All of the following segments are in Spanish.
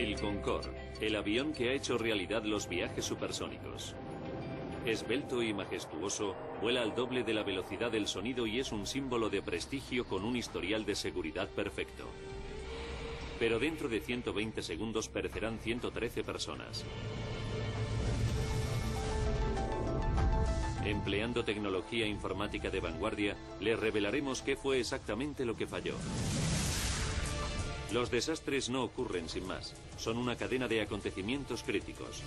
El Concorde, el avión que ha hecho realidad los viajes supersónicos. Esbelto y majestuoso, vuela al doble de la velocidad del sonido y es un símbolo de prestigio con un historial de seguridad perfecto. Pero dentro de 120 segundos perecerán 113 personas. Empleando tecnología informática de vanguardia, les revelaremos qué fue exactamente lo que falló. Los desastres no ocurren sin más, son una cadena de acontecimientos críticos.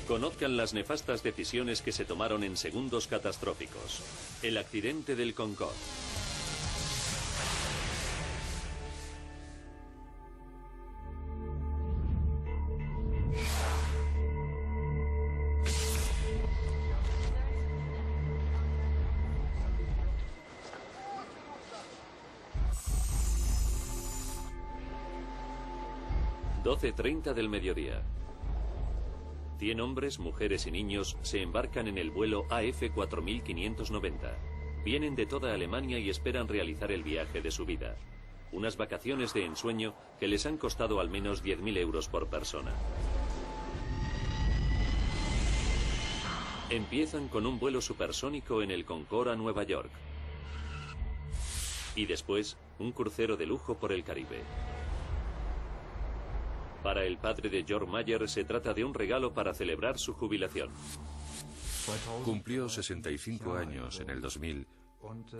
Conozcan las nefastas decisiones que se tomaron en segundos catastróficos. El accidente del Concorde. ...12:30 del mediodía. 100 hombres, mujeres y niños se embarcan en el vuelo AF4590. Vienen de toda Alemania y esperan realizar el viaje de su vida. Unas vacaciones de ensueño que les han costado al menos 10.000 euros por persona. Empiezan con un vuelo supersónico en el Concorde a Nueva York. Y después, un crucero de lujo por el Caribe. Para el padre de George Mayer se trata de un regalo para celebrar su jubilación. Cumplió 65 años en el 2000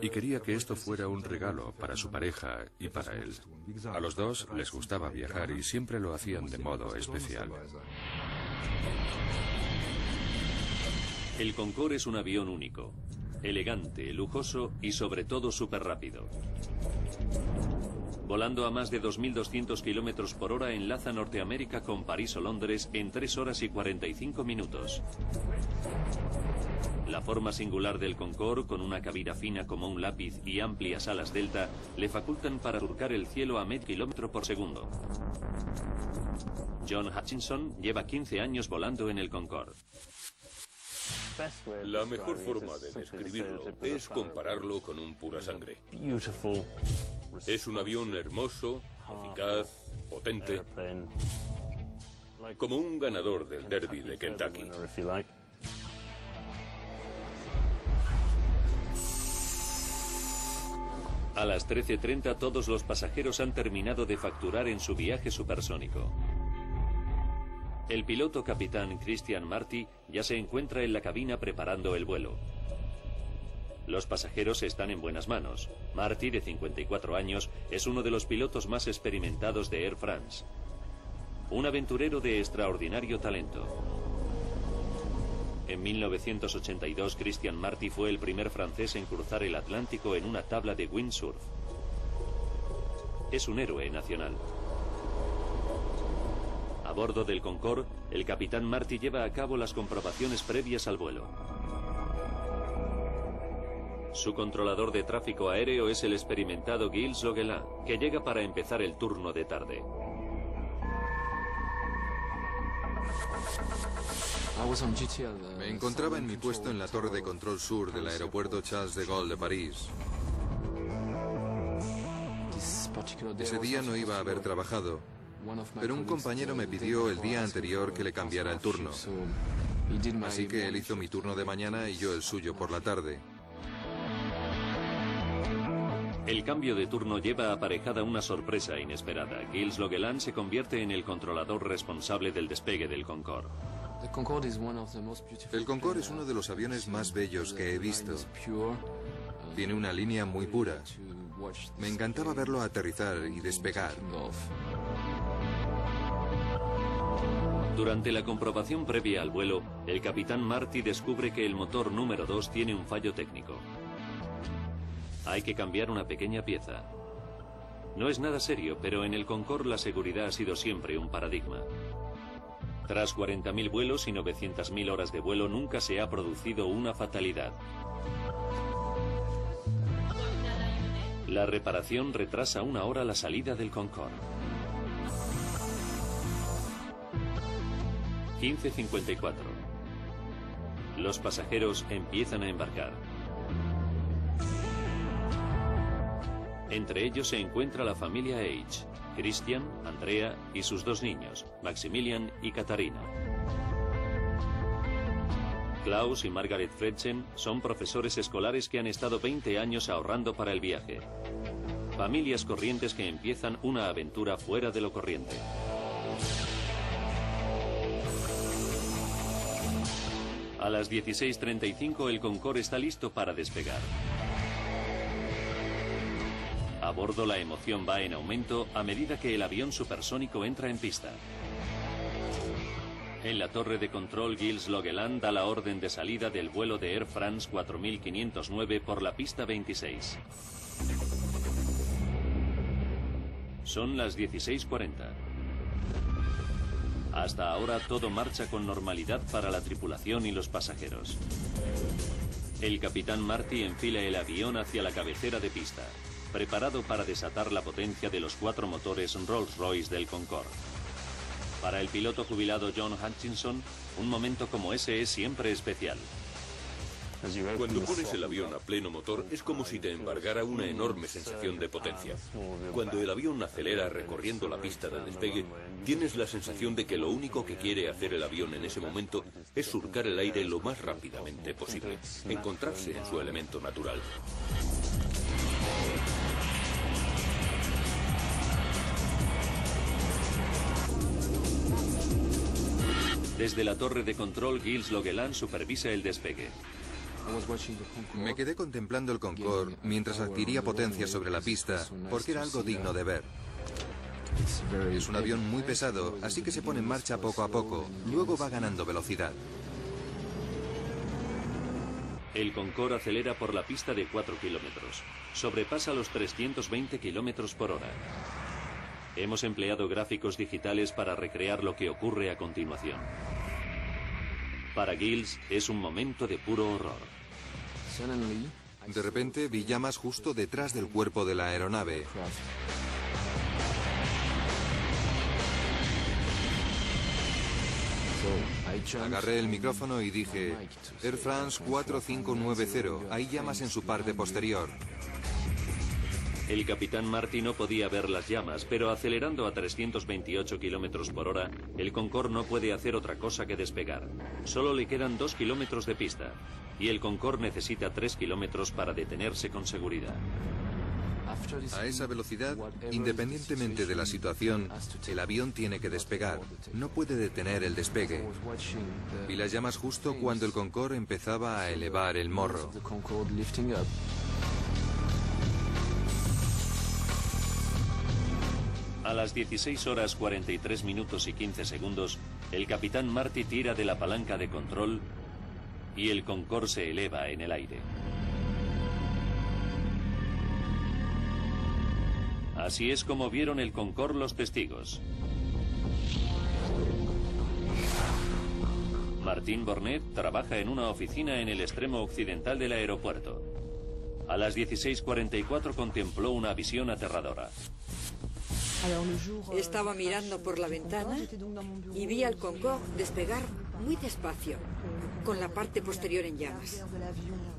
y quería que esto fuera un regalo para su pareja y para él. A los dos les gustaba viajar y siempre lo hacían de modo especial. El Concorde es un avión único, elegante, lujoso y sobre todo súper rápido. Volando a más de 2.200 kilómetros por hora enlaza Norteamérica con París o Londres en 3 horas y 45 minutos. La forma singular del Concorde, con una cabina fina como un lápiz y amplias alas delta, le facultan para surcar el cielo a medio kilómetro por segundo. John Hutchinson lleva 15 años volando en el Concorde. La mejor forma de describirlo es compararlo con un pura sangre. Es un avión hermoso, eficaz, potente, como un ganador del Derby de Kentucky. A las 13:30 todos los pasajeros han terminado de facturar en su viaje supersónico. El piloto capitán Christian Marty ya se encuentra en la cabina preparando el vuelo. Los pasajeros están en buenas manos. Marty, de 54 años, es uno de los pilotos más experimentados de Air France. Un aventurero de extraordinario talento. En 1982, Christian Marty fue el primer francés en cruzar el Atlántico en una tabla de windsurf. Es un héroe nacional. A bordo del Concorde, el capitán Marty lleva a cabo las comprobaciones previas al vuelo. Su controlador de tráfico aéreo es el experimentado Gilles Logelin, que llega para empezar el turno de tarde. Me encontraba en mi puesto en la torre de control sur del aeropuerto Charles de Gaulle de París. Ese día no iba a haber trabajado, pero un compañero me pidió el día anterior que le cambiara el turno. Así que él hizo mi turno de mañana y yo el suyo por la tarde. El cambio de turno lleva aparejada una sorpresa inesperada. Gilles Logelin se convierte en el controlador responsable del despegue del Concorde. El Concorde es uno de los aviones más bellos que he visto. Tiene una línea muy pura. Me encantaba verlo aterrizar y despegar. Durante la comprobación previa al vuelo, el capitán Marty descubre que el motor número 2 tiene un fallo técnico. Hay que cambiar una pequeña pieza. No es nada serio, pero en el Concorde la seguridad ha sido siempre un paradigma. Tras 40.000 vuelos y 900.000 horas de vuelo, nunca se ha producido una fatalidad. La reparación retrasa 1 hora la salida del Concorde. 15:54. Los pasajeros empiezan a embarcar. Entre ellos se encuentra la familia H. Christian, Andrea y sus dos niños, Maximilian y Katharina. Klaus y Margaret Fredsen son profesores escolares que han estado 20 años ahorrando para el viaje. Familias corrientes que empiezan una aventura fuera de lo corriente. A las 16:35 el Concorde está listo para despegar. A bordo la emoción va en aumento a medida que el avión supersónico entra en pista. En la torre de control Gilles Logeland da la orden de salida del vuelo de Air France 4509 por la pista 26. Son las 16:40. Hasta ahora todo marcha con normalidad para la tripulación y los pasajeros. El capitán Marty enfila el avión hacia la cabecera de pista, preparado para desatar la potencia de los 4 motores Rolls-Royce del Concorde. Para el piloto jubilado John Hutchinson, un momento como ese es siempre especial. Cuando pones el avión a pleno motor es como si te embargara una enorme sensación de potencia. Cuando el avión acelera recorriendo la pista de despegue, tienes la sensación de que lo único que quiere hacer el avión en ese momento es surcar el aire lo más rápidamente posible, encontrarse en su elemento natural. Desde la torre de control, Gilles Logeland supervisa el despegue. Me quedé contemplando el Concorde mientras adquiría potencia sobre la pista, porque era algo digno de ver. Es un avión muy pesado, así que se pone en marcha poco a poco, luego va ganando velocidad. El Concorde acelera por la pista de 4 kilómetros. Sobrepasa los 320 kilómetros por hora. Hemos empleado gráficos digitales para recrear lo que ocurre a continuación. Para Gilles es un momento de puro horror. De repente vi llamas justo detrás del cuerpo de la aeronave. Agarré el micrófono y dije: Air France 4590, hay llamas en su parte posterior. El capitán Marty no podía ver las llamas, pero acelerando a 328 kilómetros por hora, el Concorde no puede hacer otra cosa que despegar. Solo le quedan 2 kilómetros de pista, y el Concorde necesita 3 kilómetros para detenerse con seguridad. A esa velocidad, independientemente de la situación, el avión tiene que despegar. No puede detener el despegue. Vi las llamas justo cuando el Concorde empezaba a elevar el morro. A las 16 horas 43 minutos y 15 segundos, el capitán Marty tira de la palanca de control y el Concorde se eleva en el aire. Así es como vieron el Concorde los testigos. Martín Bornet trabaja en una oficina en el extremo occidental del aeropuerto. A las 16:44 contempló una visión aterradora. Estaba mirando por la ventana y vi al Concorde despegar muy despacio, con la parte posterior en llamas.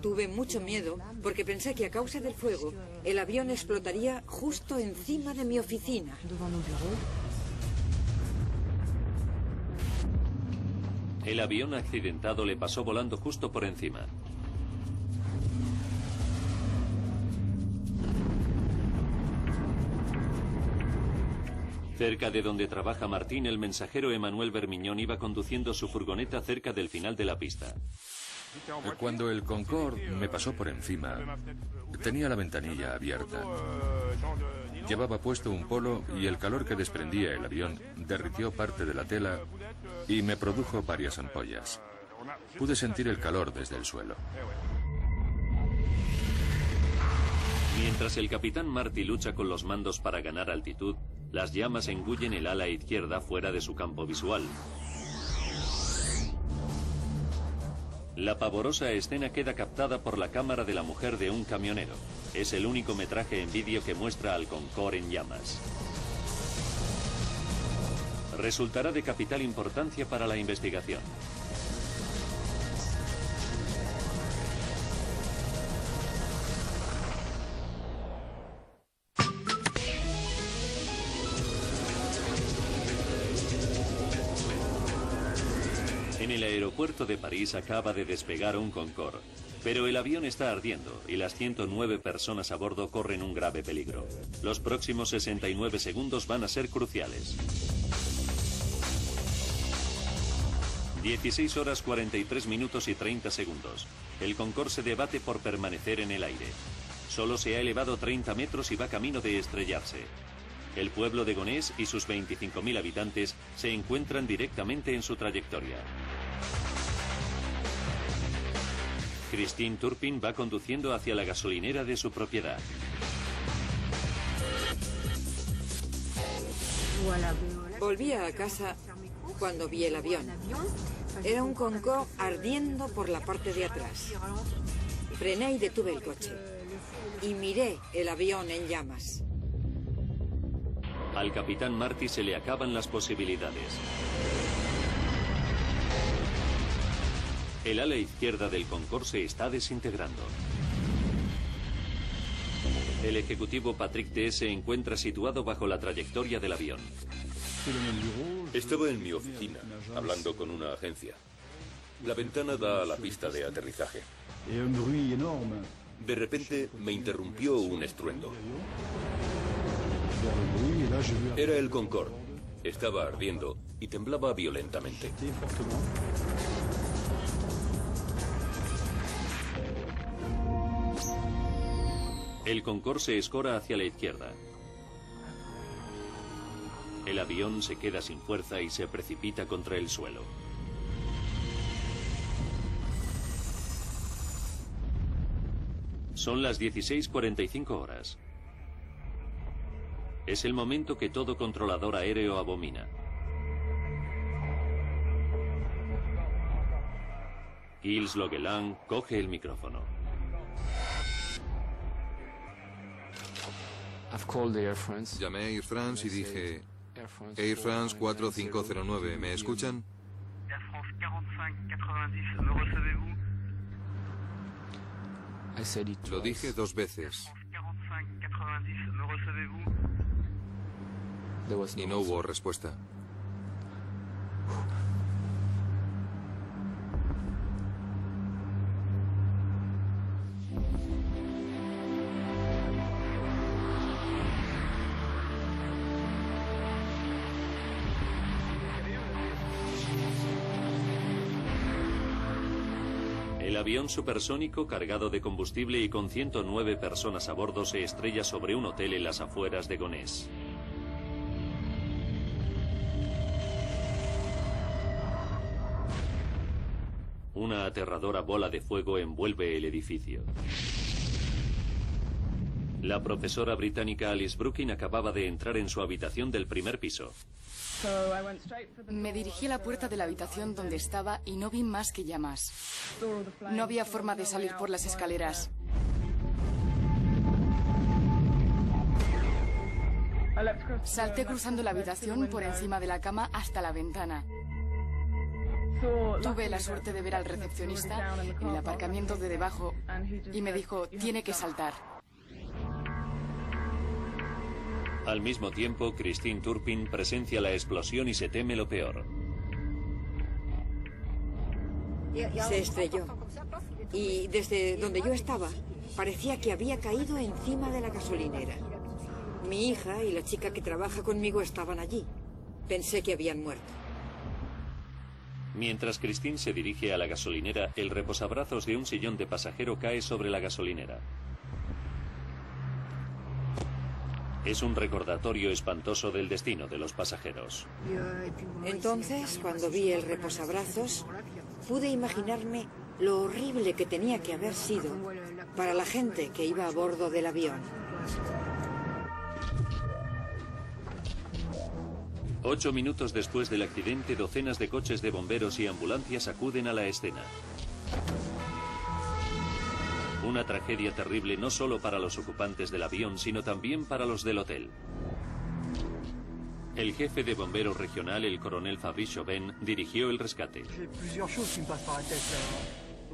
Tuve mucho miedo porque pensé que a causa del fuego el avión explotaría justo encima de mi oficina. El avión accidentado le pasó volando justo por encima. Cerca de donde trabaja Martín, el mensajero Emmanuel Bermiñón iba conduciendo su furgoneta cerca del final de la pista. Cuando el Concorde me pasó por encima, tenía la ventanilla abierta. Llevaba puesto un polo y el calor que desprendía el avión derritió parte de la tela y me produjo varias ampollas. Pude sentir el calor desde el suelo. Mientras el capitán Marty lucha con los mandos para ganar altitud, las llamas engullen el ala izquierda fuera de su campo visual. La pavorosa escena queda captada por la cámara de la mujer de un camionero. Es el único metraje en vídeo que muestra al Concorde en llamas. Resultará de capital importancia para la investigación. aeropuerto de París acaba de despegar un Concorde, pero el avión está ardiendo y las 109 personas a bordo corren un grave peligro. Los próximos 69 segundos van a ser cruciales. 16 horas 43 minutos y 30 segundos. El Concorde se debate por permanecer en el aire. Solo se ha elevado 30 metros y va camino de estrellarse. El pueblo de Gonesse y sus 25.000 habitantes se encuentran directamente en su trayectoria. Christine Turpin va conduciendo hacia la gasolinera de su propiedad. Volvía a casa cuando vi el avión. Era un Concorde ardiendo por la parte de atrás. Frené y detuve el coche. Y miré el avión en llamas. Al capitán Marty se le acaban las posibilidades. El ala izquierda del Concorde se está desintegrando. El ejecutivo Patrick T. se encuentra situado bajo la trayectoria del avión. Estaba en mi oficina, hablando con una agencia. La ventana da a la pista de aterrizaje. De repente me interrumpió un estruendo. Era el Concorde. Estaba ardiendo y temblaba violentamente. El Concorde se escora hacia la izquierda. El avión se queda sin fuerza y se precipita contra el suelo. Son las 16:45 horas. Es el momento que todo controlador aéreo abomina. Gilles Loguelan coge el micrófono. Llamé a Air France y dije: Air France 4509, ¿me escuchan? Air France 4590, ¿me recevez-vous? Lo dije 2 veces. Air France 4590, ¿me recevez-vous? Y no hubo respuesta. El avión supersónico cargado de combustible y con 109 personas a bordo se estrella sobre un hotel en las afueras de Gonesse. Una aterradora bola de fuego envuelve el edificio. La profesora británica Alice Brooking acababa de entrar en su habitación del primer piso. Me dirigí a la puerta de la habitación donde estaba y no vi más que llamas. No había forma de salir por las escaleras. Salté cruzando la habitación por encima de la cama hasta la ventana. Tuve la suerte de ver al recepcionista en el aparcamiento de debajo y me dijo: tiene que saltar. Al mismo tiempo, Christine Turpin presencia la explosión y se teme lo peor. Se estrelló. Y desde donde yo estaba, parecía que había caído encima de la gasolinera. Mi hija y la chica que trabaja conmigo estaban allí. Pensé que habían muerto. Mientras Christine se dirige a la gasolinera, el reposabrazos de un sillón de pasajero cae sobre la gasolinera. Es un recordatorio espantoso del destino de los pasajeros. Entonces, cuando vi el reposabrazos, pude imaginarme lo horrible que tenía que haber sido para la gente que iba a bordo del avión. 8 minutos después del accidente, docenas de coches de bomberos y ambulancias acuden a la escena. Una tragedia terrible no solo para los ocupantes del avión, sino también para los del hotel. El jefe de bomberos regional, el coronel Fabrice Chauvin, dirigió el rescate.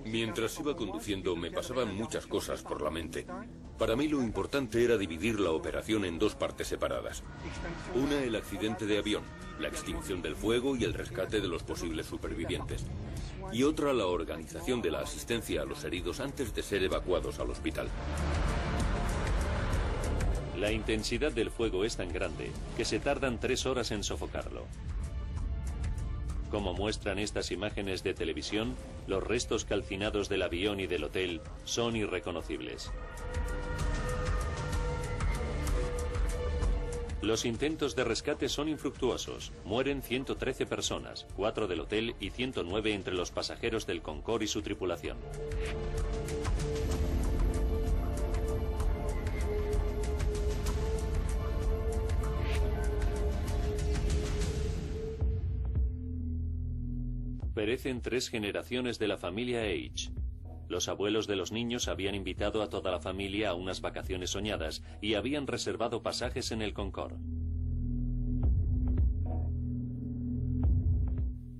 Mientras iba conduciendo me pasaban muchas cosas por la mente. Para mí lo importante era dividir la operación en dos partes separadas. Una, el accidente de avión, la extinción del fuego y el rescate de los posibles supervivientes. Y otra, la organización de la asistencia a los heridos antes de ser evacuados al hospital. La intensidad del fuego es tan grande que se tardan 3 horas en sofocarlo. Como muestran estas imágenes de televisión, los restos calcinados del avión y del hotel son irreconocibles. Los intentos de rescate son infructuosos. Mueren 113 personas, 4 del hotel y 109 entre los pasajeros del Concorde y su tripulación. Perecen 3 generaciones de la familia H. Los abuelos de los niños habían invitado a toda la familia a unas vacaciones soñadas y habían reservado pasajes en el Concorde.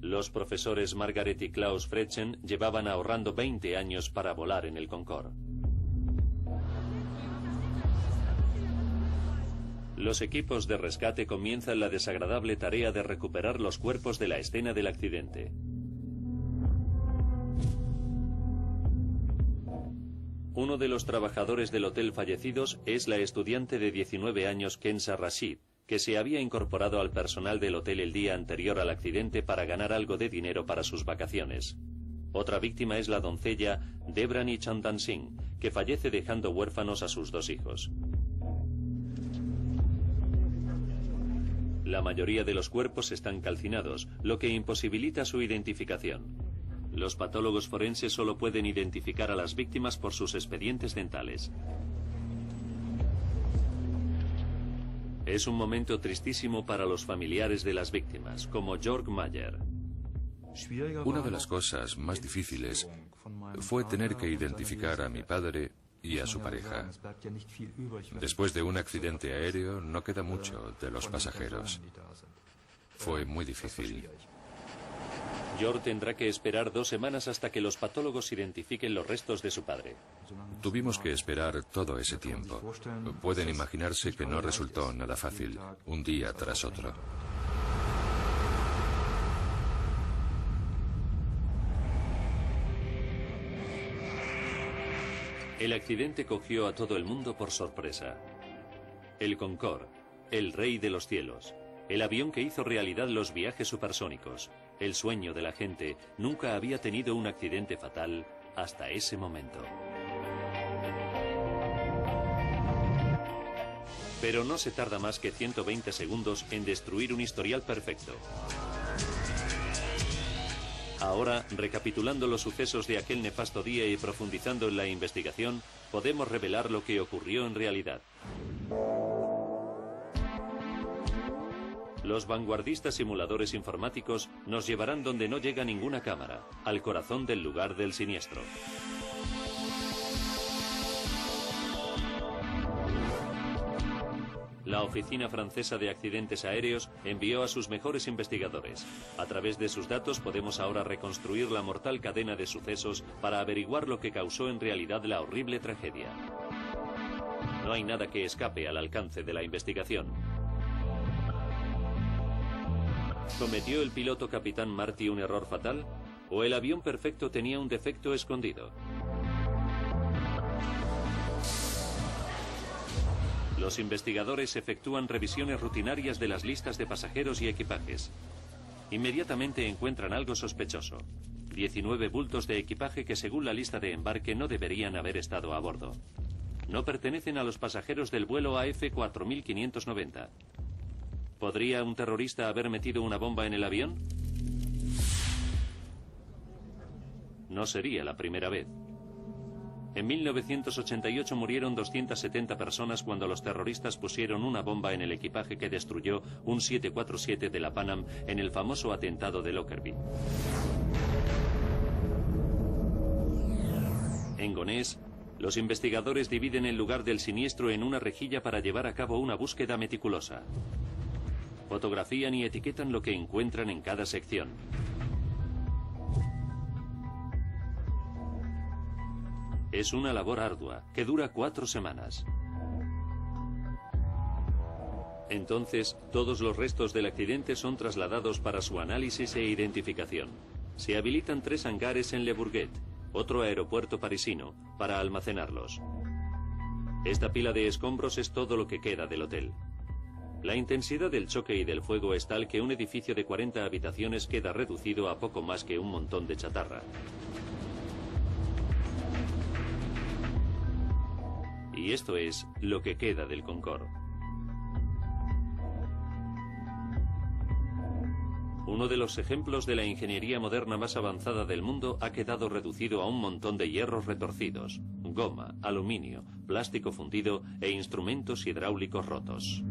Los profesores Margaret y Klaus Frechen llevaban ahorrando 20 años para volar en el Concorde. Los equipos de rescate comienzan la desagradable tarea de recuperar los cuerpos de la escena del accidente. Uno de los trabajadores del hotel fallecidos es la estudiante de 19 años Kenza Rashid, que se había incorporado al personal del hotel el día anterior al accidente para ganar algo de dinero para sus vacaciones. Otra víctima es la doncella Debrani Chandan Singh, que fallece dejando huérfanos a sus 2 hijos. La mayoría de los cuerpos están calcinados, lo que imposibilita su identificación. Los patólogos forenses solo pueden identificar a las víctimas por sus expedientes dentales. Es un momento tristísimo para los familiares de las víctimas, como Jörg Mayer. Una de las cosas más difíciles fue tener que identificar a mi padre y a su pareja. Después de un accidente aéreo no queda mucho de los pasajeros. Fue muy difícil. Jörg tendrá que esperar 2 semanas hasta que los patólogos identifiquen los restos de su padre. Tuvimos que esperar todo ese tiempo. Pueden imaginarse que no resultó nada fácil, un día tras otro. El accidente cogió a todo el mundo por sorpresa. El Concorde, el rey de los cielos, el avión que hizo realidad los viajes supersónicos, el sueño de la gente, nunca había tenido un accidente fatal hasta ese momento. Pero no se tarda más que 120 segundos en destruir un historial perfecto. Ahora, recapitulando los sucesos de aquel nefasto día y profundizando en la investigación, podemos revelar lo que ocurrió en realidad. Los vanguardistas simuladores informáticos nos llevarán donde no llega ninguna cámara, al corazón del lugar del siniestro. La Oficina Francesa de Accidentes Aéreos envió a sus mejores investigadores. A través de sus datos podemos ahora reconstruir la mortal cadena de sucesos para averiguar lo que causó en realidad la horrible tragedia. No hay nada que escape al alcance de la investigación. ¿Cometió el piloto capitán Marty un error fatal? ¿O el avión perfecto tenía un defecto escondido? Los investigadores efectúan revisiones rutinarias de las listas de pasajeros y equipajes. Inmediatamente encuentran algo sospechoso. 19 bultos de equipaje que según la lista de embarque no deberían haber estado a bordo. No pertenecen a los pasajeros del vuelo AF 4590. ¿Podría un terrorista haber metido una bomba en el avión? No sería la primera vez. En 1988 murieron 270 personas cuando los terroristas pusieron una bomba en el equipaje que destruyó un 747 de la Pan Am en el famoso atentado de Lockerbie. En Gonés, los investigadores dividen el lugar del siniestro en una rejilla para llevar a cabo una búsqueda meticulosa. Fotografían y etiquetan lo que encuentran en cada sección. Es una labor ardua, que dura 4 semanas. Entonces, todos los restos del accidente son trasladados para su análisis e identificación. Se habilitan 3 hangares en Le Bourget, otro aeropuerto parisino, para almacenarlos. Esta pila de escombros es todo lo que queda del hotel. La intensidad del choque y del fuego es tal que un edificio de 40 habitaciones queda reducido a poco más que un montón de chatarra. Y esto es lo que queda del Concorde. Uno de los ejemplos de la ingeniería moderna más avanzada del mundo ha quedado reducido a un montón de hierros retorcidos, goma, aluminio, plástico fundido e instrumentos hidráulicos rotos.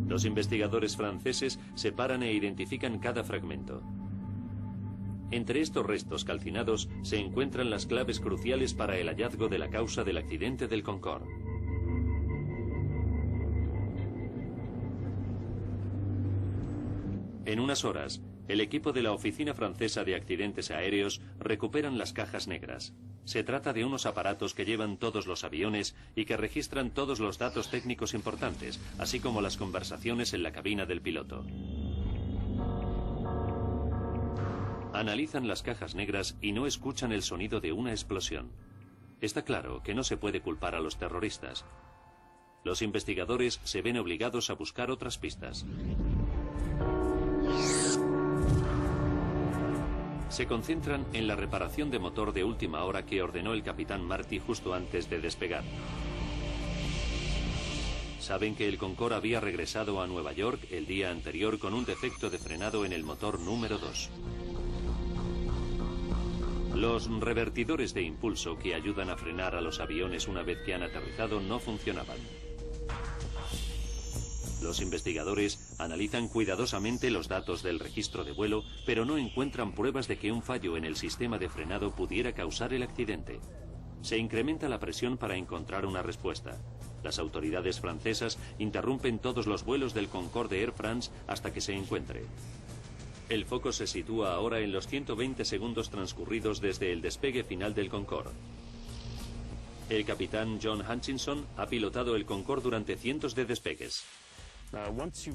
Los investigadores franceses separan e identifican cada fragmento. Entre estos restos calcinados se encuentran las claves cruciales para el hallazgo de la causa del accidente del Concorde. En unas horas, el equipo de la Oficina Francesa de Accidentes Aéreos recuperan las cajas negras. Se trata de unos aparatos que llevan todos los aviones y que registran todos los datos técnicos importantes, así como las conversaciones en la cabina del piloto. Analizan las cajas negras y no escuchan el sonido de una explosión. Está claro que no se puede culpar a los terroristas. Los investigadores se ven obligados a buscar otras pistas. Se concentran en la reparación de motor de última hora que ordenó el capitán Marty justo antes de despegar. Saben que el Concorde había regresado a Nueva York el día anterior con un defecto de frenado en el motor número 2. Los revertidores de impulso que ayudan a frenar a los aviones una vez que han aterrizado no funcionaban. Los investigadores analizan cuidadosamente los datos del registro de vuelo, pero no encuentran pruebas de que un fallo en el sistema de frenado pudiera causar el accidente. Se incrementa la presión para encontrar una respuesta. Las autoridades francesas interrumpen todos los vuelos del Concorde de Air France hasta que se encuentre. El foco se sitúa ahora en los 120 segundos transcurridos desde el despegue final del Concorde. El capitán John Hutchinson ha pilotado el Concorde durante cientos de despegues.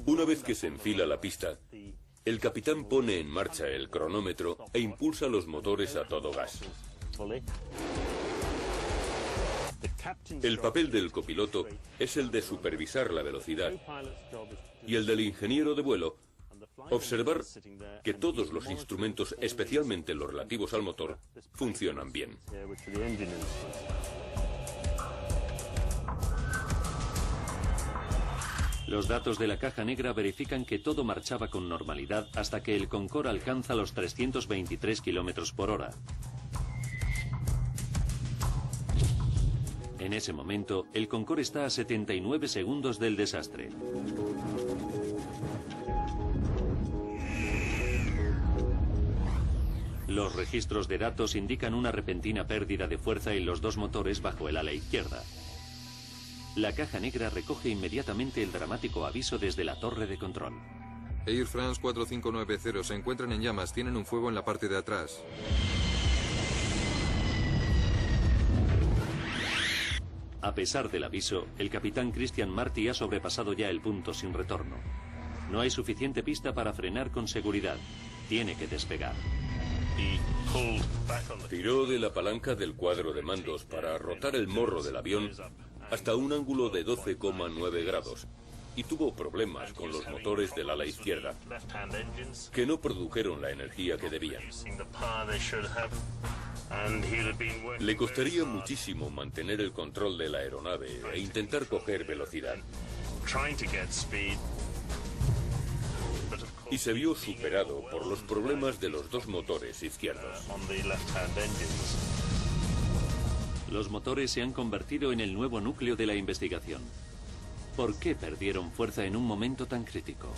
Una vez que se enfila la pista, el capitán pone en marcha el cronómetro e impulsa los motores a todo gas. El papel del copiloto es el de supervisar la velocidad y el del ingeniero de vuelo, observar que todos los instrumentos, especialmente los relativos al motor, funcionan bien. Los datos de la caja negra verifican que todo marchaba con normalidad hasta que el Concorde alcanza los 323 km por hora. En ese momento, el Concorde está a 79 segundos del desastre. Los registros de datos indican una repentina pérdida de fuerza en los 2 motores bajo el ala izquierda. La caja negra recoge inmediatamente el dramático aviso desde la torre de control. Air France 4590 se encuentran en llamas, tienen un fuego en la parte de atrás. A pesar del aviso, el capitán Christian Marty ha sobrepasado ya el punto sin retorno. No hay suficiente pista para frenar con seguridad. Tiene que despegar. Tiró de la palanca del cuadro de mandos para rotar el morro del avión hasta un ángulo de 12,9 grados y tuvo problemas con los motores del ala izquierda, que no produjeron la energía que debían. Le costaría muchísimo mantener el control de la aeronave e intentar coger velocidad. Y se vio superado por los problemas de los 2 motores izquierdos. Los motores se han convertido en el nuevo núcleo de la investigación. ¿Por qué perdieron fuerza en un momento tan crítico?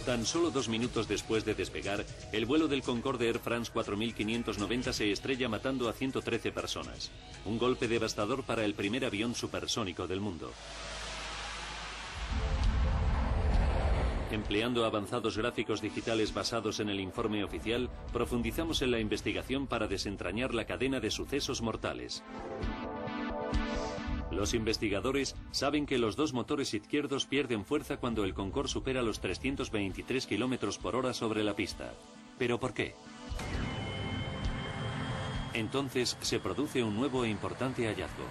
Tan solo 2 minutos después de despegar, el vuelo del Concorde Air France 4590 se estrella matando a 113 personas. Un golpe devastador para el primer avión supersónico del mundo. Empleando avanzados gráficos digitales basados en el informe oficial, profundizamos en la investigación para desentrañar la cadena de sucesos mortales. Los investigadores saben que los dos motores izquierdos pierden fuerza cuando el Concorde supera los 323 km por hora sobre la pista. ¿Pero por qué? Entonces se produce un nuevo e importante hallazgo.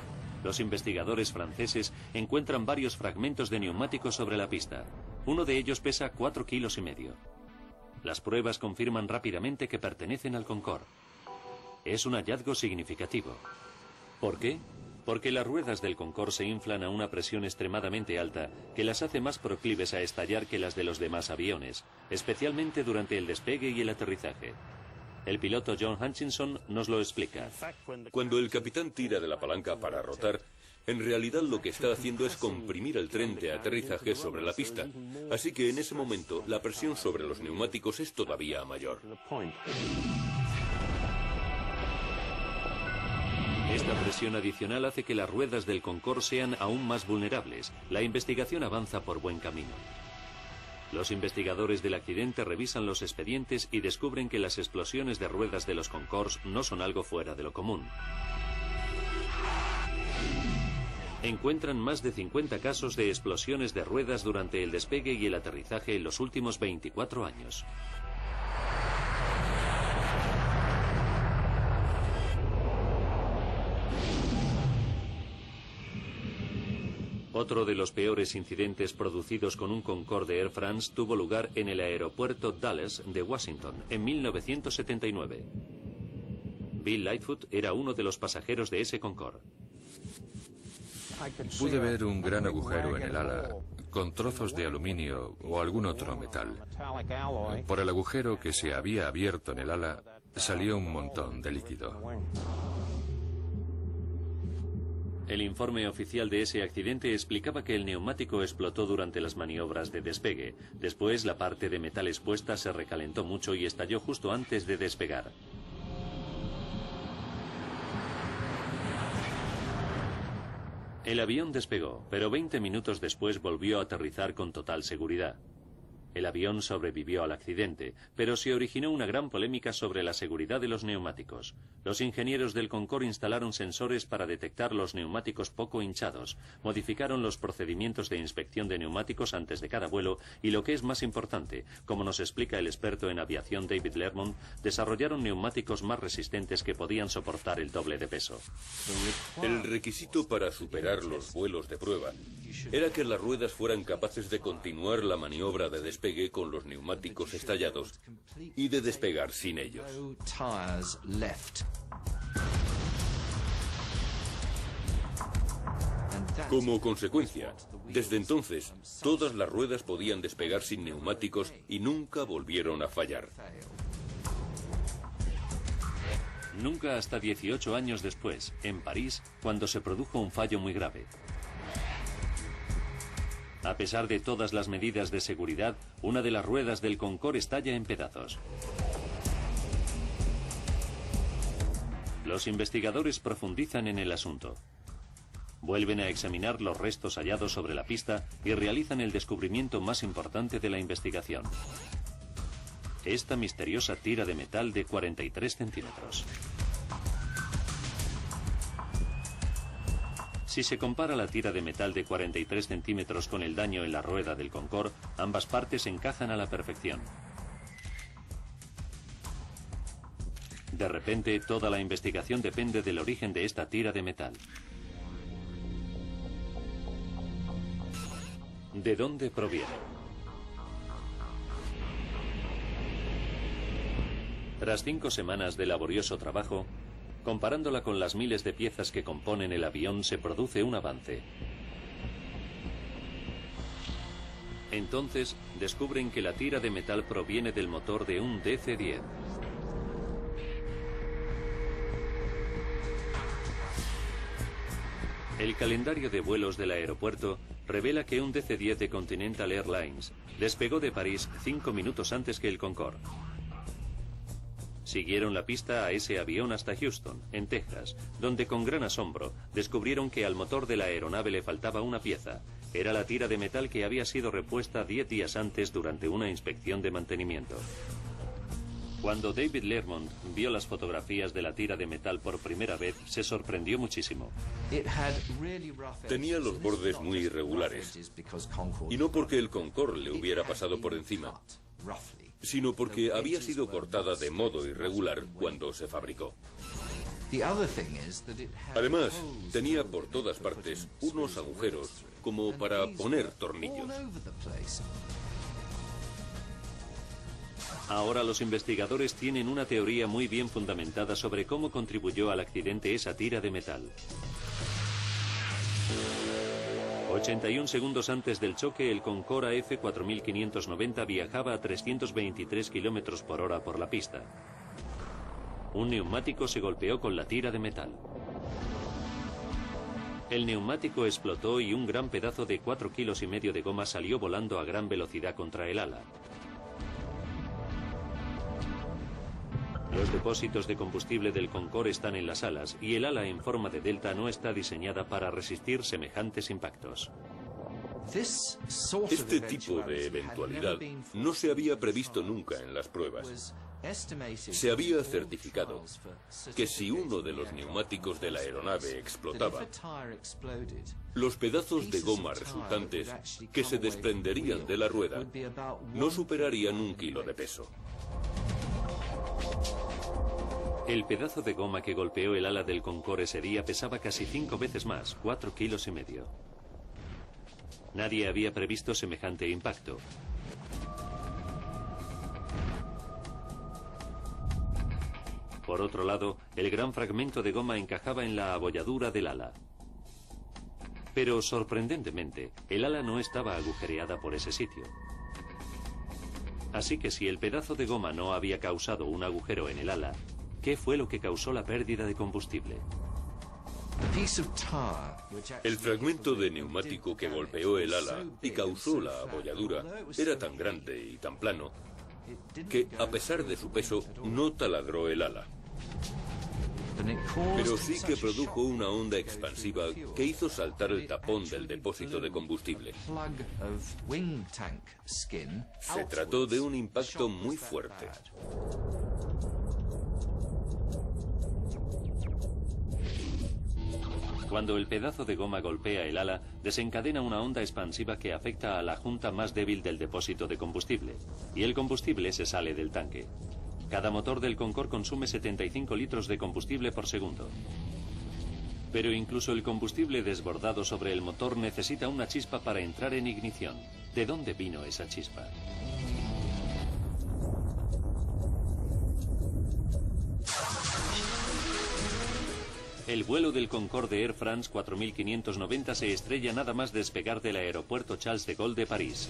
Los investigadores franceses encuentran varios fragmentos de neumáticos sobre la pista. Uno de ellos pesa 4,5 kilos. Las pruebas confirman rápidamente que pertenecen al Concorde. Es un hallazgo significativo. ¿Por qué? Porque las ruedas del Concorde se inflan a una presión extremadamente alta que las hace más proclives a estallar que las de los demás aviones, especialmente durante el despegue y el aterrizaje. El piloto John Hutchinson nos lo explica. Cuando el capitán tira de la palanca para rotar, en realidad lo que está haciendo es comprimir el tren de aterrizaje sobre la pista. Así que en ese momento la presión sobre los neumáticos es todavía mayor. Esta presión adicional hace que las ruedas del Concorde sean aún más vulnerables. La investigación avanza por buen camino. Los investigadores del accidente revisan los expedientes y descubren que las explosiones de ruedas de los Concordes no son algo fuera de lo común. Encuentran más de 50 casos de explosiones de ruedas durante el despegue y el aterrizaje en los últimos 24 años. Otro de los peores incidentes producidos con un Concorde de Air France tuvo lugar en el aeropuerto Dulles de Washington en 1979. Bill Lightfoot era uno de los pasajeros de ese Concorde. Pude ver un gran agujero en el ala, con trozos de aluminio o algún otro metal. Por el agujero que se había abierto en el ala, salió un montón de líquido. El informe oficial de ese accidente explicaba que el neumático explotó durante las maniobras de despegue. Después, la parte de metal expuesta se recalentó mucho y estalló justo antes de despegar. El avión despegó, pero 20 minutos después volvió a aterrizar con total seguridad. El avión sobrevivió al accidente, pero se originó una gran polémica sobre la seguridad de los neumáticos. Los ingenieros del Concorde instalaron sensores para detectar los neumáticos poco hinchados, modificaron los procedimientos de inspección de neumáticos antes de cada vuelo y, lo que es más importante, como nos explica el experto en aviación David Lermont, desarrollaron neumáticos más resistentes que podían soportar el doble de peso. El requisito para superar los vuelos de prueba era que las ruedas fueran capaces de continuar la maniobra de despegue con los neumáticos estallados y de despegar sin ellos. Como consecuencia, desde entonces, todas las ruedas podían despegar sin neumáticos y nunca volvieron a fallar. Nunca hasta 18 años después, en París, cuando se produjo un fallo muy grave. A pesar de todas las medidas de seguridad, una de las ruedas del Concorde estalla en pedazos. Los investigadores profundizan en el asunto. Vuelven a examinar los restos hallados sobre la pista y realizan el descubrimiento más importante de la investigación. Esta misteriosa tira de metal de 43 centímetros. Si se compara la tira de metal de 43 centímetros con el daño en la rueda del Concorde, ambas partes encajan a la perfección. De repente, toda la investigación depende del origen de esta tira de metal. ¿De dónde proviene? Tras 5 semanas de laborioso trabajo, comparándola con las miles de piezas que componen el avión, se produce un avance. Entonces, descubren que la tira de metal proviene del motor de un DC-10. El calendario de vuelos del aeropuerto revela que un DC-10 de Continental Airlines despegó de París 5 minutos antes que el Concorde. Siguieron la pista a ese avión hasta Houston, en Texas, donde con gran asombro descubrieron que al motor de la aeronave le faltaba una pieza, Era la tira de metal que había sido repuesta 10 días antes durante una inspección de mantenimiento. Cuando David Lermont vio las fotografías de la tira de metal por primera vez, se sorprendió muchísimo. Tenía los bordes muy irregulares. Y no porque el Concorde le hubiera pasado por encima, sino porque había sido cortada de modo irregular cuando se fabricó. Además, tenía por todas partes unos agujeros como para poner tornillos. Ahora los investigadores tienen una teoría muy bien fundamentada sobre cómo contribuyó al accidente esa tira de metal. 81 segundos antes del choque, el Concorde AF4590 viajaba a 323 km por hora por la pista. Un neumático se golpeó con la tira de metal. El neumático explotó y un gran pedazo de 4,5 kilos de goma salió volando a gran velocidad contra el ala. Los depósitos de combustible del Concorde están en las alas y el ala en forma de delta no está diseñada para resistir semejantes impactos. Este tipo de eventualidad no se había previsto nunca en las pruebas. Se había certificado que si uno de los neumáticos de la aeronave explotaba, los pedazos de goma resultantes que se desprenderían de la rueda no superarían 1 kilo de peso. El pedazo de goma que golpeó el ala del Concorde ese día pesaba casi 5 veces más, 4,5 kilos. Nadie había previsto semejante impacto. Por otro lado, el gran fragmento de goma encajaba en la abolladura del ala. Pero, sorprendentemente, el ala no estaba agujereada por ese sitio. Así que si el pedazo de goma no había causado un agujero en el ala, ¿qué fue lo que causó la pérdida de combustible? El fragmento de neumático que golpeó el ala y causó la abolladura era tan grande y tan plano que, a pesar de su peso, no taladró el ala. Pero sí que produjo una onda expansiva que hizo saltar el tapón del depósito de combustible. Se trató de un impacto muy fuerte. Cuando el pedazo de goma golpea el ala, desencadena una onda expansiva que afecta a la junta más débil del depósito de combustible, y el combustible se sale del tanque. Cada motor del Concorde consume 75 litros de combustible por segundo. Pero incluso el combustible desbordado sobre el motor necesita una chispa para entrar en ignición. ¿De dónde vino esa chispa? El vuelo del Concorde Air France 4590 se estrella nada más despegar del aeropuerto Charles de Gaulle de París.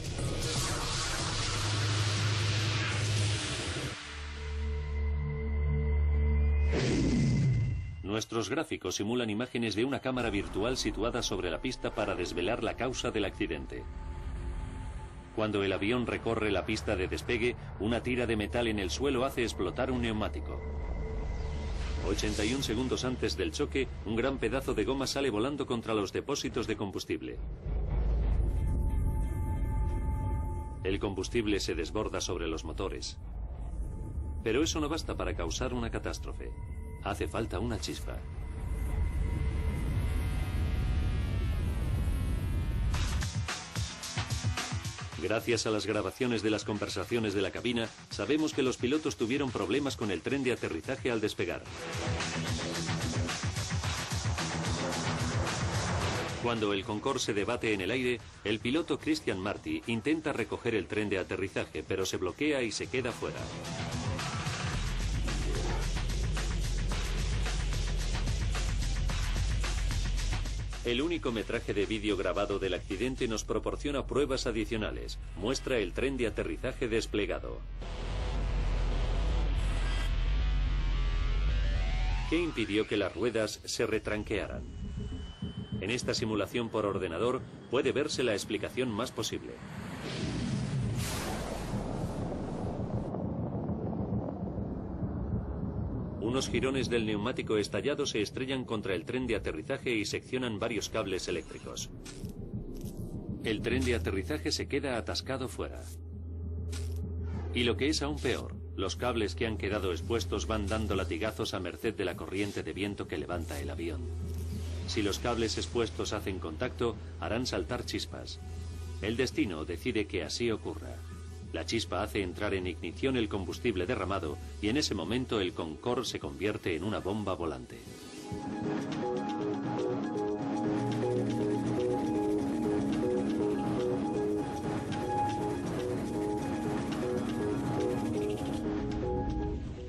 Nuestros gráficos simulan imágenes de una cámara virtual situada sobre la pista para desvelar la causa del accidente. Cuando el avión recorre la pista de despegue, una tira de metal en el suelo hace explotar un neumático. 81 segundos antes del choque, un gran pedazo de goma sale volando contra los depósitos de combustible. El combustible se desborda sobre los motores. Pero eso no basta para causar una catástrofe. Hace falta una chispa. Gracias a las grabaciones de las conversaciones de la cabina, sabemos que los pilotos tuvieron problemas con el tren de aterrizaje al despegar. Cuando el Concorde se debate en el aire, el piloto Christian Marty intenta recoger el tren de aterrizaje, pero se bloquea y se queda fuera. El único metraje de vídeo grabado del accidente nos proporciona pruebas adicionales. Muestra el tren de aterrizaje desplegado. ¿Qué impidió que las ruedas se retranquearan? En esta simulación por ordenador puede verse la explicación más posible. Unos jirones del neumático estallado se estrellan contra el tren de aterrizaje y seccionan varios cables eléctricos. El tren de aterrizaje se queda atascado fuera. Y lo que es aún peor, los cables que han quedado expuestos van dando latigazos a merced de la corriente de viento que levanta el avión. Si los cables expuestos hacen contacto, harán saltar chispas. El destino decide que así ocurra. La chispa hace entrar en ignición el combustible derramado y en ese momento el Concorde se convierte en una bomba volante.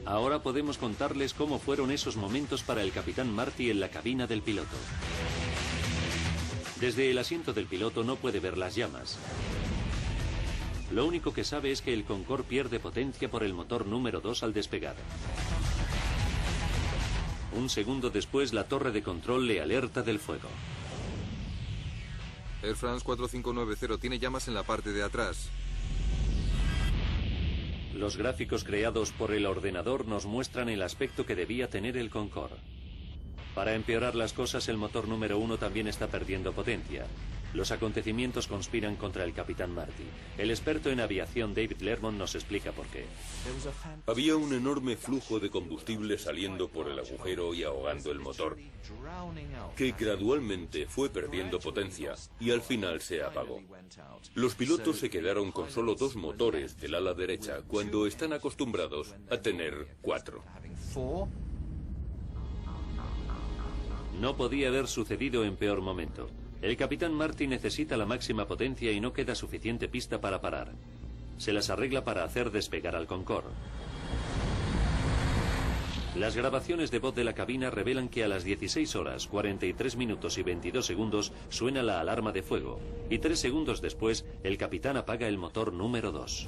Ahora podemos contarles cómo fueron esos momentos para el capitán Marty en la cabina del piloto. Desde el asiento del piloto no puede ver las llamas. Lo único que sabe es que el Concorde pierde potencia por el motor número 2 al despegar. Un segundo después, la torre de control le alerta del fuego. Air France 4590 tiene llamas en la parte de atrás. Los gráficos creados por el ordenador nos muestran el aspecto que debía tener el Concorde. Para empeorar las cosas, el motor número 1 también está perdiendo potencia. Los acontecimientos conspiran contra el capitán Marty. El experto en aviación David Lermont nos explica por qué. Había un enorme flujo de combustible saliendo por el agujero y ahogando el motor, que gradualmente fue perdiendo potencia y al final se apagó. Los pilotos se quedaron con solo 2 motores del ala derecha cuando están acostumbrados a tener 4. No podía haber sucedido en peor momento. El capitán Marty necesita la máxima potencia y no queda suficiente pista para parar. Se las arregla para hacer despegar al Concorde. Las grabaciones de voz de la cabina revelan que a las 16 horas, 43 minutos y 22 segundos suena la alarma de fuego y 3 segundos después el capitán apaga el motor número 2.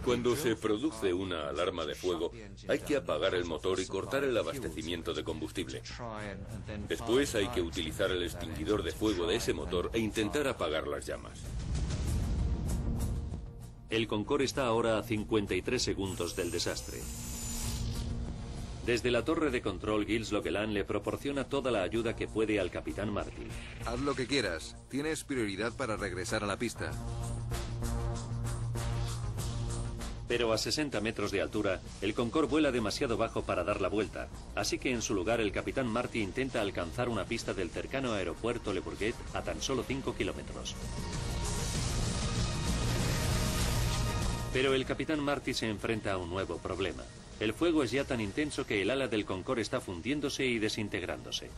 Cuando se produce una alarma de fuego, hay que apagar el motor y cortar el abastecimiento de combustible. Después hay que utilizar el extinguidor de fuego de ese motor e intentar apagar las llamas. El Concorde está ahora a 53 segundos del desastre. Desde la torre de control, Gilles Loquelan le proporciona toda la ayuda que puede al capitán Marty. Haz lo que quieras. Tienes prioridad para regresar a la pista. Pero a 60 metros de altura, el Concorde vuela demasiado bajo para dar la vuelta, así que en su lugar el capitán Marty intenta alcanzar una pista del cercano aeropuerto Le Bourget a tan solo 5 kilómetros. Pero el capitán Marty se enfrenta a un nuevo problema. El fuego es ya tan intenso que el ala del Concorde está fundiéndose y desintegrándose.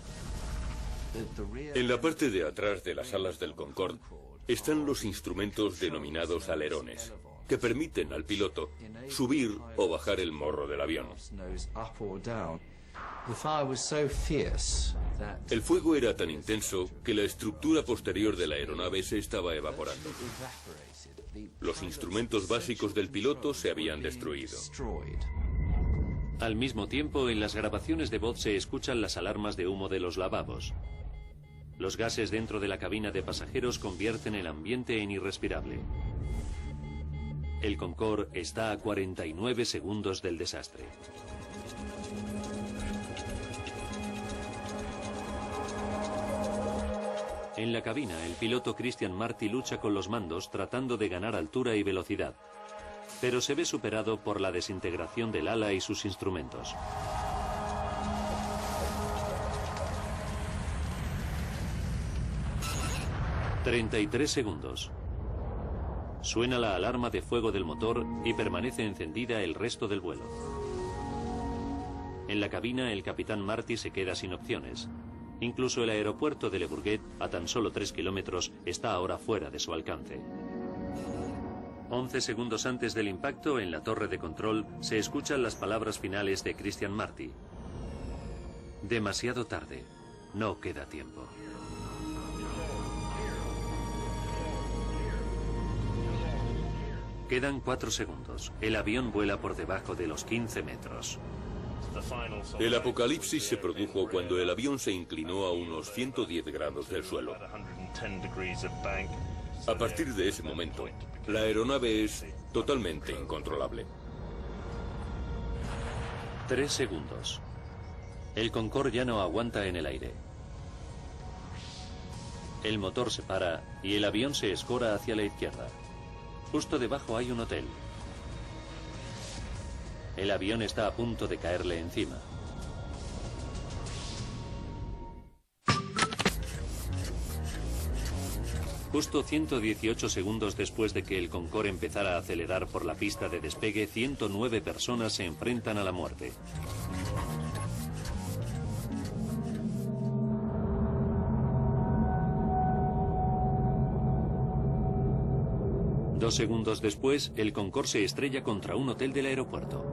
En la parte de atrás de las alas del Concorde están los instrumentos denominados alerones, que permiten al piloto subir o bajar el morro del avión. El fuego era tan intenso que la estructura posterior de la aeronave se estaba evaporando. Los instrumentos básicos del piloto se habían destruido. Al mismo tiempo, en las grabaciones de voz se escuchan las alarmas de humo de los lavabos. Los gases dentro de la cabina de pasajeros convierten el ambiente en irrespirable. El Concorde está a 49 segundos del desastre. En la cabina, el piloto Christian Marty lucha con los mandos tratando de ganar altura y velocidad, pero se ve superado por la desintegración del ala y sus instrumentos. «33 segundos». Suena la alarma de fuego del motor y permanece encendida el resto del vuelo. En la cabina, el capitán Marty se queda sin opciones. Incluso el aeropuerto de Le Bourget, a tan solo 3 kilómetros, está ahora fuera de su alcance. 11 segundos antes del impacto, en la torre de control, se escuchan las palabras finales de Christian Marty. Demasiado tarde. No queda tiempo. Quedan 4 segundos. El avión vuela por debajo de los 15 metros. El apocalipsis se produjo cuando el avión se inclinó a unos 110 grados del suelo. A partir de ese momento, la aeronave es totalmente incontrolable. 3 segundos. El Concorde ya no aguanta en el aire. El motor se para y el avión se escora hacia la izquierda. Justo debajo hay un hotel. El avión está a punto de caerle encima. Justo 118 segundos después de que el Concorde empezara a acelerar por la pista de despegue, 109 personas se enfrentan a la muerte. Dos segundos después, el Concorde se estrella contra un hotel del aeropuerto.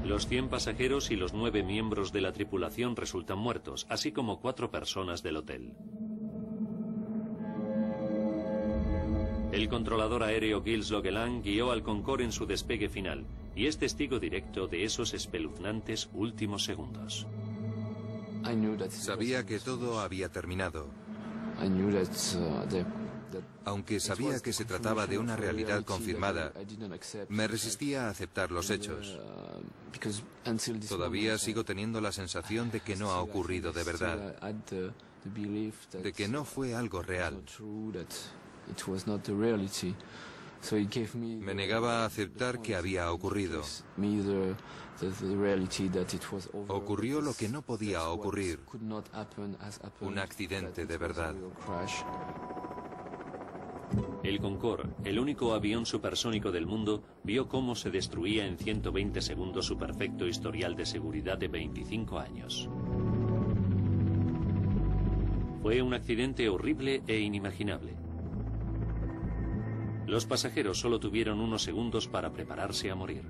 Los 100 pasajeros y los 9 miembros de la tripulación resultan muertos, así como 4 personas del hotel. El controlador aéreo Gilles Logeland guió al Concorde en su despegue final y es testigo directo de esos espeluznantes últimos segundos. Sabía que todo había terminado. Aunque sabía que se trataba de una realidad confirmada, me resistía a aceptar los hechos. Todavía sigo teniendo la sensación de que no ha ocurrido de verdad, de que no fue algo real. Me negaba a aceptar que había ocurrido. Ocurrió lo que no podía ocurrir, un accidente de verdad. El Concorde, el único avión supersónico del mundo, vio cómo se destruía en 120 segundos su perfecto historial de seguridad de 25 años. Fue un accidente horrible e inimaginable. Los pasajeros solo tuvieron unos segundos para prepararse a morir.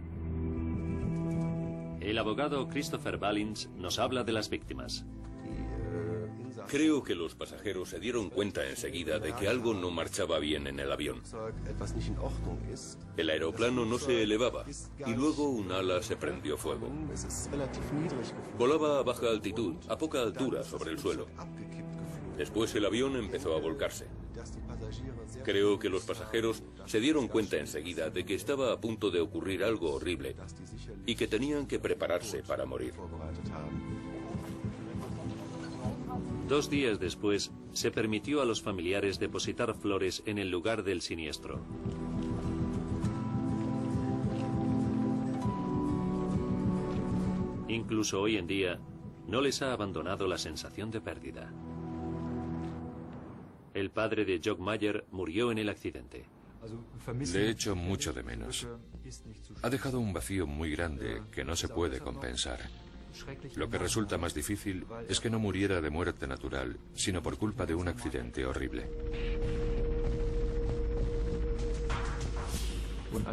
El abogado Christopher Ballins nos habla de las víctimas. Creo que los pasajeros se dieron cuenta enseguida de que algo no marchaba bien en el avión. El aeroplano no se elevaba y luego un ala se prendió fuego. Volaba a baja altitud, a poca altura sobre el suelo. Después el avión empezó a volcarse. Creo que los pasajeros se dieron cuenta enseguida de que estaba a punto de ocurrir algo horrible y que tenían que prepararse para morir. 2 días después, se permitió a los familiares depositar flores en el lugar del siniestro. Incluso hoy en día, no les ha abandonado la sensación de pérdida. El padre de Jock Mayer murió en el accidente. Le echo mucho de menos. Ha dejado un vacío muy grande que no se puede compensar. Lo que resulta más difícil es que no muriera de muerte natural, sino por culpa de un accidente horrible.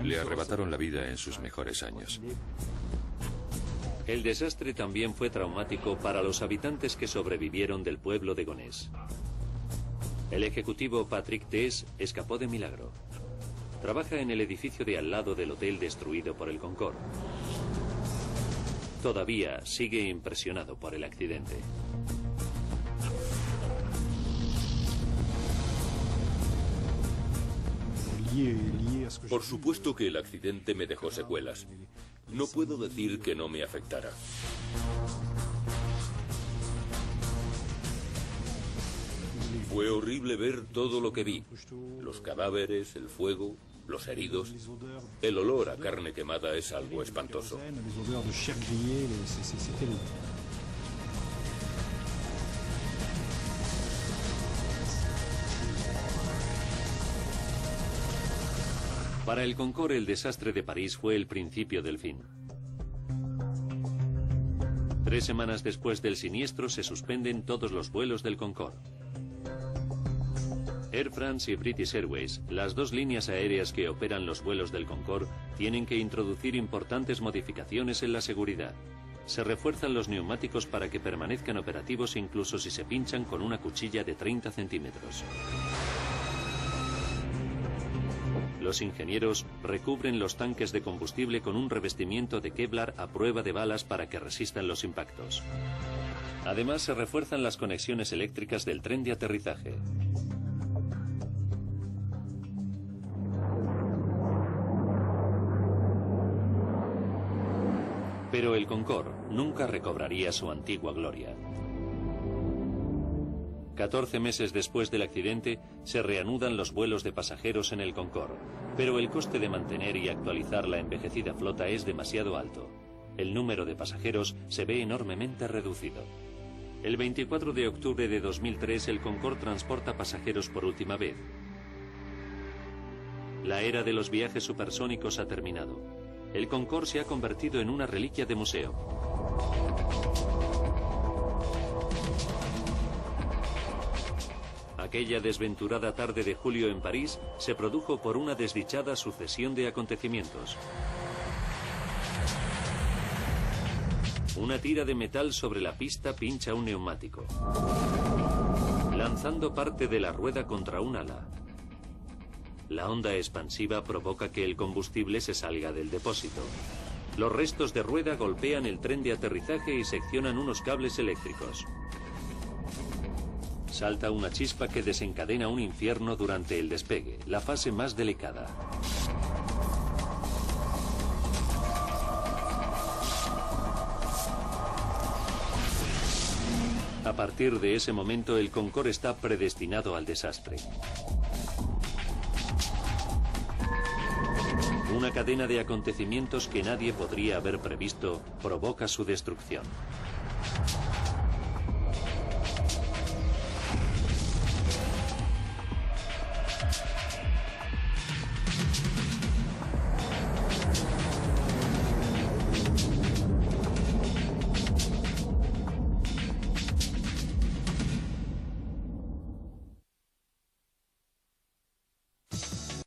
Le arrebataron la vida en sus mejores años. El desastre también fue traumático para los habitantes que sobrevivieron del pueblo de Gonesse. El ejecutivo Patrick Tess escapó de milagro. Trabaja en el edificio de al lado del hotel destruido por el Concorde. Todavía sigue impresionado por el accidente. Por supuesto que el accidente me dejó secuelas. No puedo decir que no me afectara. Fue horrible ver todo lo que vi. Los cadáveres, el fuego, los heridos. El olor a carne quemada es algo espantoso. Para el Concorde, el desastre de París fue el principio del fin. 3 semanas después del siniestro se suspenden todos los vuelos del Concorde. Air France y British Airways, las 2 líneas aéreas que operan los vuelos del Concorde, tienen que introducir importantes modificaciones en la seguridad. Se refuerzan los neumáticos para que permanezcan operativos incluso si se pinchan con una cuchilla de 30 centímetros. Los ingenieros recubren los tanques de combustible con un revestimiento de Kevlar a prueba de balas para que resistan los impactos. Además, se refuerzan las conexiones eléctricas del tren de aterrizaje. Pero el Concorde nunca recobraría su antigua gloria. 14 meses después del accidente, se reanudan los vuelos de pasajeros en el Concorde, pero el coste de mantener y actualizar la envejecida flota es demasiado alto. El número de pasajeros se ve enormemente reducido. El 24 de octubre de 2003, el Concorde transporta pasajeros por última vez. La era de los viajes supersónicos ha terminado. El Concorde se ha convertido en una reliquia de museo. Aquella desventurada tarde de julio en París se produjo por una desdichada sucesión de acontecimientos. Una tira de metal sobre la pista pincha un neumático, lanzando parte de la rueda contra un ala. La onda expansiva provoca que el combustible se salga del depósito. Los restos de rueda golpean el tren de aterrizaje y seccionan unos cables eléctricos. Salta una chispa que desencadena un infierno durante el despegue, la fase más delicada. A partir de ese momento, el Concorde está predestinado al desastre. Una cadena de acontecimientos que nadie podría haber previsto provoca su destrucción.